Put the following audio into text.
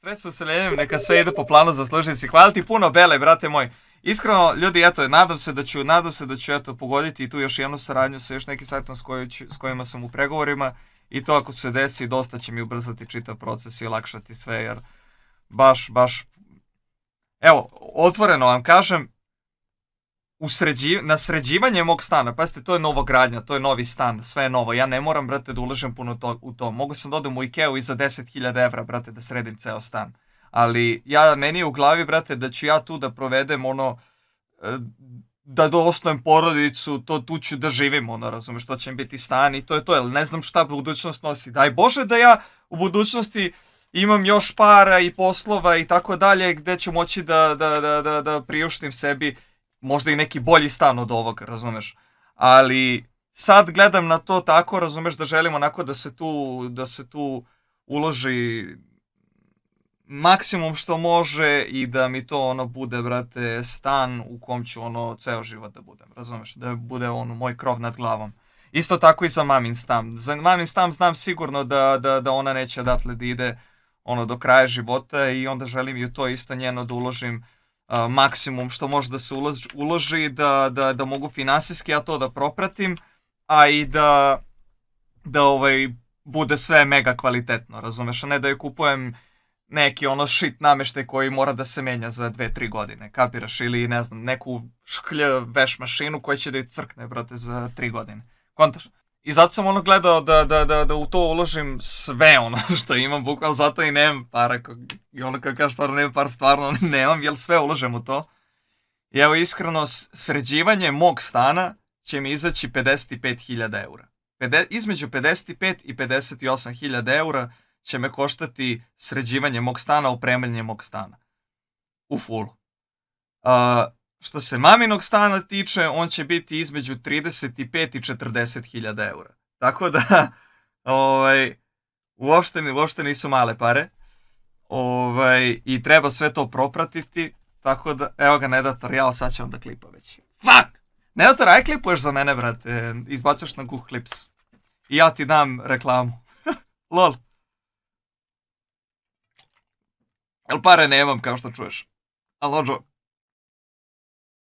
Sve s useljenjem, neka sve ide po planu, zasluži si. Hvala ti puno, Bele, brate moj. Iskreno, ljudi, eto, nadam se da ću eto, pogoditi i tu još jednu saradnju sa još nekim sajtom s kojima sam u pregovorima. I to ako se desi, dosta će mi ubrzati čitav proces i olakšati sve, jer baš, evo, otvoreno vam kažem, na sređivanje mog stana, pazite, to je novogradnja, to je novi stan, sve je novo, ja ne moram, brate, da ulažem puno u to, mogu sam da odem u Ikeu i za 10.000 evra, brate, da sredim ceo stan, ali meni je u glavi, brate, da ću ja tu da provedem da osnujem porodicu, tu ću da živim, razumeš, to će mi biti stan i to je to, jer ne znam šta budućnost nosi, daj Bože da ja u budućnosti imam još para i poslova i tako dalje, gde ću moći da priuštim sebi možda i neki bolji stan od ovoga, razumeš, ali sad gledam na to tako, razumeš, da želim onako da se tu uloži maksimum što može i da mi to bude, brate, stan u kom ću ceo život da budem, razumeš, da bude moj krov nad glavom. Isto tako i za mamin stan. Za mamin stan znam sigurno da ona neće odatle da ide do kraja života i onda želim i u to isto njeno da uložim maksimum što može da se uloži, da mogu finansijski ja to da propratim, a i da bude sve mega kvalitetno, razumeš, a ne da joj kupujem neki shit nameštaj koji mora da se menja za 2-3 godine, kapiraš, ili ne znam, neku veš mašinu koja će da joj crkne, brate, za 3 godine, kontaš? I zato sam gledao da u to uložim sve što imam, bukvalno zato i nemam para, i kako kažeš stvarno nemam par, stvarno nemam, jer sve uložem u to. I evo iskreno, sređivanje mog stana će mi izaći 55.000 eura. Između 55 i 58.000 eura će me koštati sređivanje mog stana, opremanje mog stana. U fullu. Što se maminog stana tiče, on će biti između 35 i 40.000 eura. Tako da, uopšte nisu male pare. I treba sve to propratiti. Tako da, evo ga Nedator, sad će onda klipa već. Fuck! Nedator, aj klipuješ za mene, brate. Izbacuješ na Google Clips. I ja ti dam reklamu. Lol. Jel pare nemam, kao što čuješ. Ali ođo.